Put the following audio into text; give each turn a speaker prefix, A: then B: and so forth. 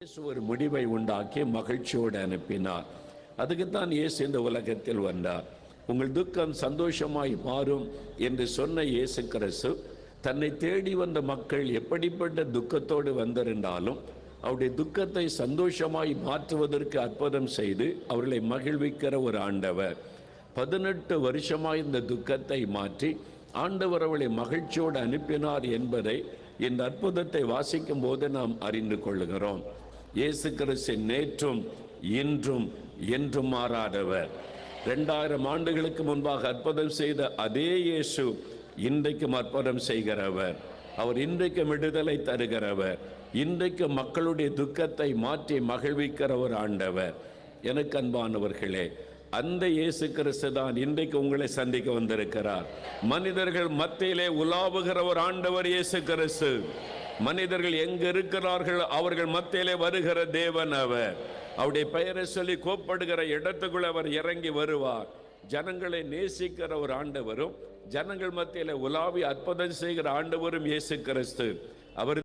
A: இயேசு ஒரு முடிவை உண்டாக்கி மகிழ்ச்சியோடு அனுப்பினார். அதுக்குத்தான் இயேசு இந்த உலகத்தில் வந்தார். உங்கள் துக்கம் சந்தோஷமாய் மாறும் என்று சொன்ன இயேசு கிறிஸ்து தன்னை தேடி வந்த மக்கள் எப்படிப்பட்ட துக்கத்தோடு வந்திருந்தாலும் அவருடைய துக்கத்தை சந்தோஷமாய் மாற்றுவதற்கு அற்புதம் செய்து அவர்களை மகிழ்விக்கிற ஒரு ஆண்டவர். 18 வருஷமாய் இந்த துக்கத்தை மாற்றி ஆண்டவர் அவளை மகிழ்ச்சியோடு அனுப்பினார் என்பதை இந்த அற்புதத்தை வாசிக்கும் போது நாம் அறிந்து கொள்கிறோம். இயேசு கிறிஸ்து நேற்றும் இன்றும் என்றும் மாறாதவர். 2000 ஆண்டுகளுக்கு முன்பாக அற்புதம் செய்த அதே இயேசு இன்றைக்கும் அற்புதம் செய்கிறவர். அவர் இன்றைக்கும் விடுதலை தருகிறவர். இன்றைக்கு மக்களுடைய துக்கத்தை மாற்றி மகிழ்விக்கிற ஒரு ஆண்டவர். எனக்கு அன்பானவர்களே, அந்த இயேசு கிறிஸ்து தான் இன்றைக்கு உங்களை சந்திக்க வந்திருக்கிறார். மனிதர்கள் மத்தியிலே உலாவுகிற ஒரு ஆண்டவர் இயேசு கிறிஸ்து. மனிதர்கள் எங்க இருக்கிறார்கள் அவர்கள் மத்தியிலே வருகிற தேவன் அவர். அவருடைய பெயரை சொல்லி கோப்படுகிற இடத்துக்குள்ள அவர் இறங்கி வருவார். ஜனங்களை நேசிக்கிற ஒரு ஆண்டவரும் ஜனங்கள் மத்தியிலே உலாவி அற்புதம் செய்கிற ஆண்டவரும் இயேசு கிறிஸ்து. அவர்